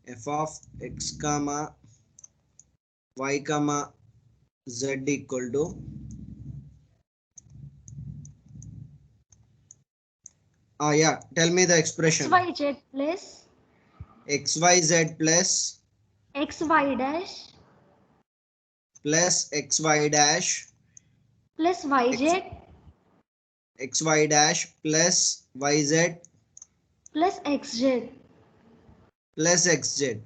f of x comma y comma z equal to yeah, tell me the expression. xyz plus xyz plus xy dash xy dash plus yz xy dash plus yz plus xz. plus xz.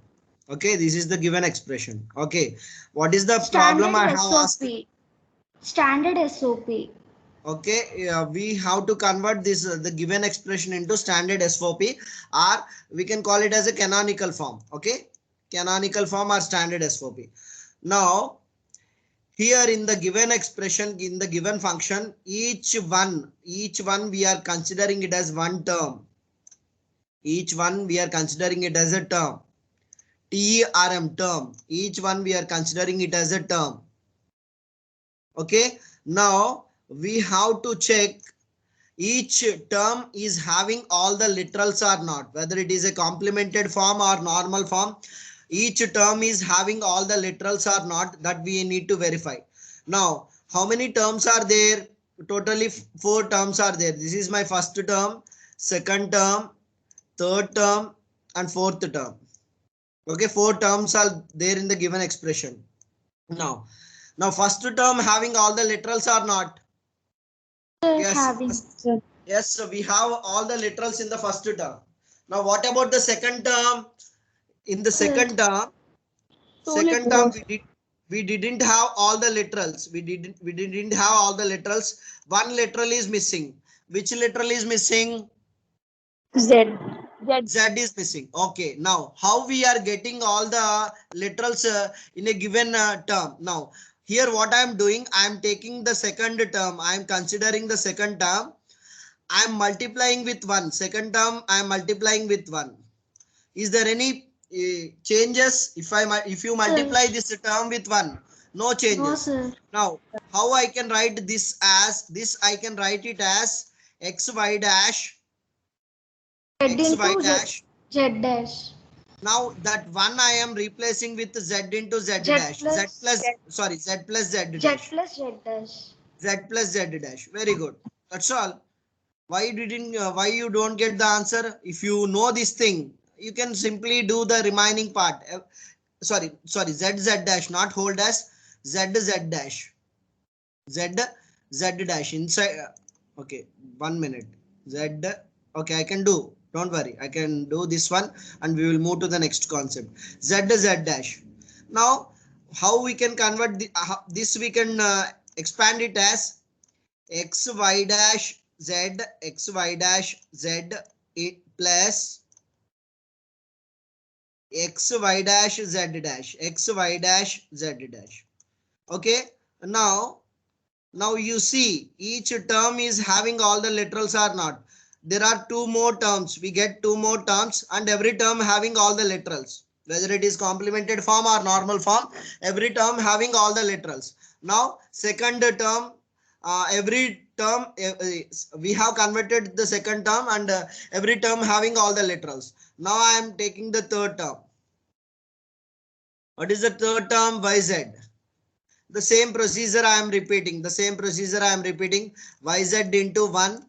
Okay, this is the given expression. Okay, what is the problem Standard I have asked? SOP. Standard SOP. Okay, we have to convert this the given expression into standard SOP, or we can call it as a canonical form. Okay, canonical form or standard SOP. Now here in the given expression, in the given function, each one we are considering it as one term. Each one we are considering it as a term. TERM, term. Each one we are considering it as a term. Okay, now we have to check each term is having all the literals or not, whether it is a complemented form or normal form. Each term is having all the literals or not, that we need to verify. Now how many terms are there? Totally 4 terms are there. This is my first term, second term, third term and fourth term. Okay, 4 terms are there in the given expression. Now first term having all the literals or not? Yes. Having. Yes, so we have all the literals in the first term. Now what about the second term? In the second term, we didn't have all the literals. We didn't have all the literals. One literal is missing. Which literal is missing? Z. Z is missing. Okay, now how we are getting all the literals in a given term? Now here what I am doing, I am taking the second term. I am considering the second term. I am multiplying with 1. Second term I am multiplying with 1. Is there any changes if you multiply this term with 1? No changes. No, sir. Now how I can write this as this? I can write it as xy dash Z xy into dash. Z dash. Now that 1 I am replacing with z into z Z dash. plus Sorry, z plus z Z dash. plus Z dash. Z plus z dash. Very good. That's all. Why you don't get the answer? If you know this thing, you can simply do the remaining part. Sorry, z dash, not hold as z dash. Z dash inside. Okay, 1 minute. Z. Okay, I can do. Don't worry, I can do this one, and we will move to the next concept. Z dash. Now, how we can convert this? We can expand it as xy dash z plus xy dash z dash. Okay, now you see each term is having all the literals or not. There are 2 more terms. We get 2 more terms, and every term having all the literals, whether it is complemented form or normal form, every term having all the literals. Now second term, every term we have converted the second term, and every term having all the literals. Now I am taking the third term. What is the third term? Yz. The same procedure I am repeating. Yz into 1,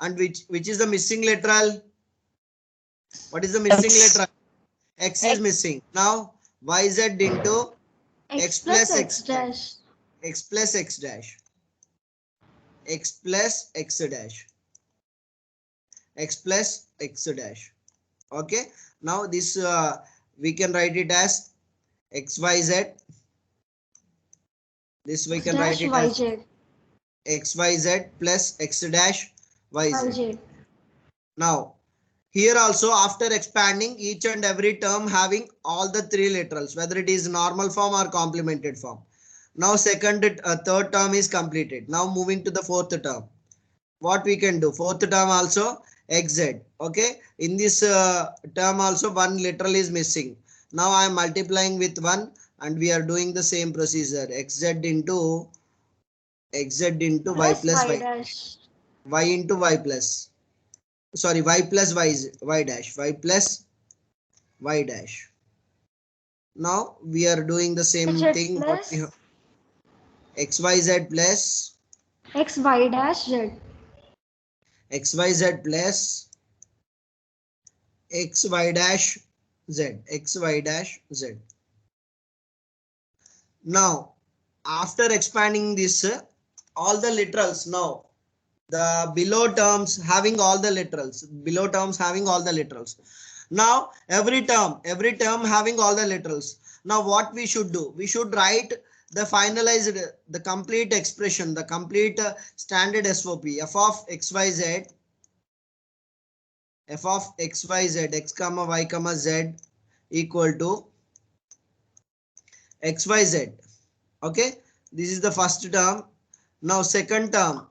and which is the missing literal? What is the missing literal? X is missing. Now yz into X plus X dash. x plus x dash. X plus x dash. X plus x dash. Okay. Now this we can write it as xyz. This we can write it as xyz plus x dash yz. Now here also, after expanding, each and every term having all the 3 literals, whether it is normal form or complemented form. Now third term is completed. Now moving to the fourth term. What we can do? Fourth term also xz. Okay, in this term also 1 literal is missing. Now I am multiplying with 1, and we are doing the same procedure. xz into y plus y. Dash. Y into y plus. Sorry, y plus y dash. Y plus y dash. Now we are doing the same Z thing. What we plus have, xyz plus X Y dash Z. xyz plus xy dash z, xy dash z. Now, after expanding this, all the literals now, the below terms having all the literals, below terms having all the literals. Now, every term having all the literals. Now, what we should do? We should write the finalized, the complete expression, the complete standard SOP, f of xyz, f of xyz, x comma y comma z equal to xyz. Okay, this is the first term. Now second term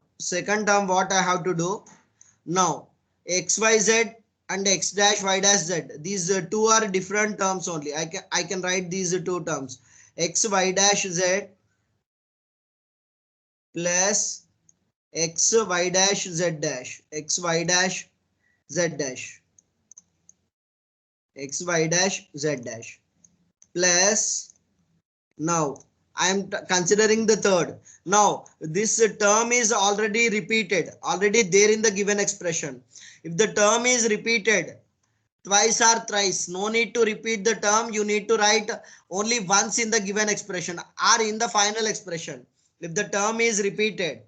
what I have to do? Now xyz and x dash y dash z, these two are different terms only. I can write these two terms, x y dash z plus x y dash z dash, x y dash z dash, x y dash z dash plus, now I am considering the third. Now this term is already repeated, already there in the given expression. If the term is repeated twice or thrice, no need to repeat the term. You need to write only once in the given expression or in the final expression. If the term is repeated,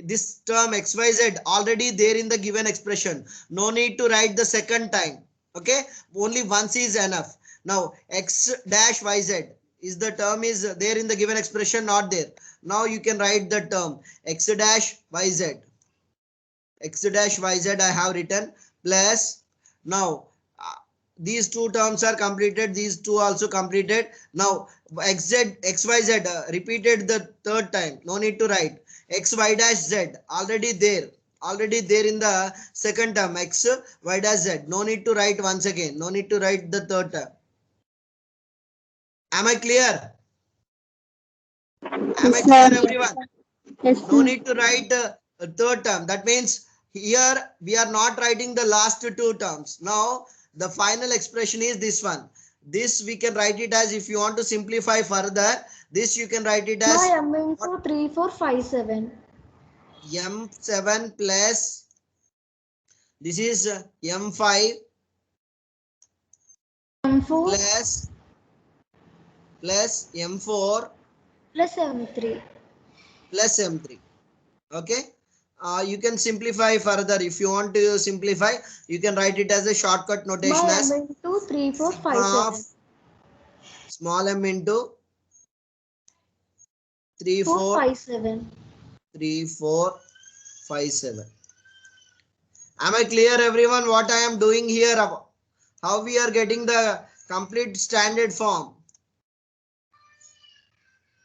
this term xyz already there in the given expression, no need to write the second time. Okay, only once is enough. Now x dash yz is the term is there in the given expression, not there. Now you can write the term x dash yz, x dash yz I have written plus, now these two terms are completed, these two also completed. Now xyz repeated the third time, no need to write. xy dash z already there in the second term, x y dash z, no need to write once again, no need to write the third term. Am I clear? Am I clear, everyone? Yes, No need to write a third term. That means here we are not writing the last two terms. Now the final expression is this one. This we can write it as, if you want to simplify further, this you can write it as M into 3, 4, 5, 7. m7 plus, this is m5 M4 plus m4 plus M3. plus m3. Okay. You can simplify further. If you want to simplify, you can write it as a shortcut notation M as into 3, 4, 5, sigma 7. of small m into 3, 4, 4, 5, 7. 3, 4, 5, 7. Am I clear, everyone, what I am doing here? How we are getting the complete standard form?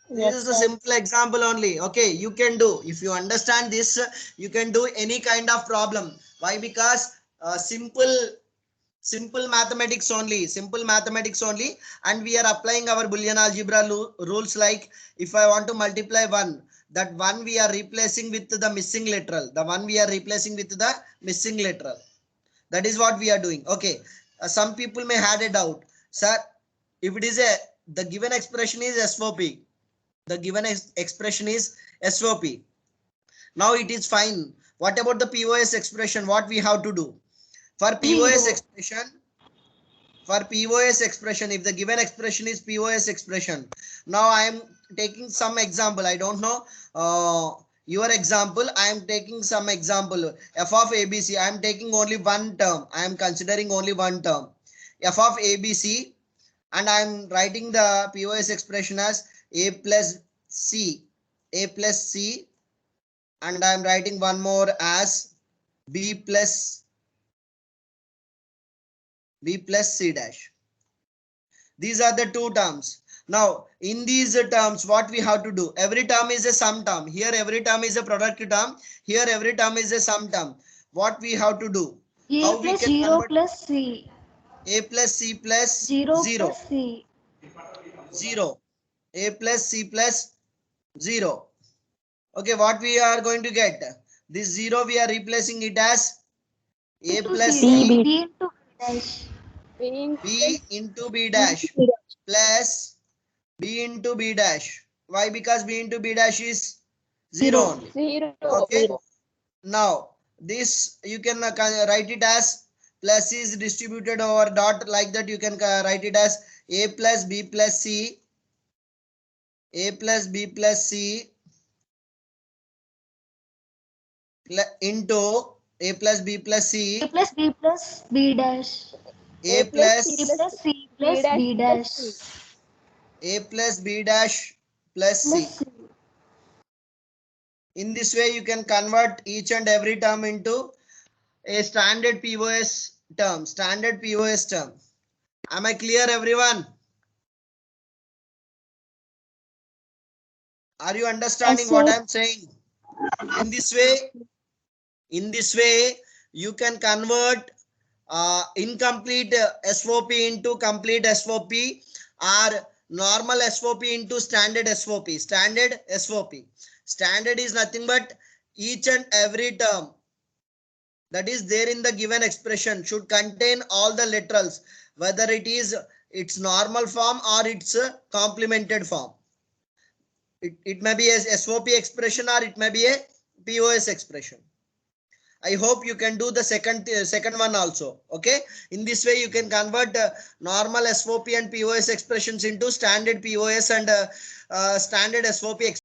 This is a simple example only. Okay, you can do. If you understand this, you can do any kind of problem. Why? Because simple mathematics only, and we are applying our Boolean algebra rules. Like if I want to multiply 1, that 1 we are replacing with the missing literal, that is what we are doing. Okay, some people may have a doubt, sir, if it is the given expression is SOP, now it is fine. What about the POS expression? What we have to do for POS expression? If the given expression is POS expression, now I am taking some example. I don't know your example. I am taking some example. F of ABC, I am taking only one term. I am considering only one term, F of ABC, and I am writing the POS expression as A plus C, and I am writing one more as B plus C dash. These are the two terms. Now, in these terms, what we have to do? Every term is a sum term. Here, every term is a product term. Here, every term is a sum term. What we have to do? A plus 0 plus C. A plus C plus 0 0. plus C. 0. A plus C plus 0. Okay, what we are going to get? This 0 we are replacing it as A plus C, B into B dash. B into B dash. plus b into b dash. Why? Because b into b dash is 0 only. 0. Okay. Now this you can write it as plus is distributed over dot, like that you can write it as a plus b plus c, a plus b plus c into a plus b plus c, A plus B plus B dash. a A plus C plus plus C plus B dash. a plus b dash plus c. Plus C. In this way you can convert each and every term into a standard POS term. Standard POS term. Am I clear, everyone? Are you understanding Yes, what sir. I'm saying? In this way, you can convert incomplete SOP into complete SOP, or normal SOP into standard SOP. Standard SOP. Standard is nothing but each and every term that is there in the given expression should contain all the literals, whether it is its normal form or its complemented form. It may be a SOP expression or it may be a POS expression. I hope you can do the second one also. Okay. In this way, you can convert normal SOP and POS expressions into standard POS and standard SOP expressions.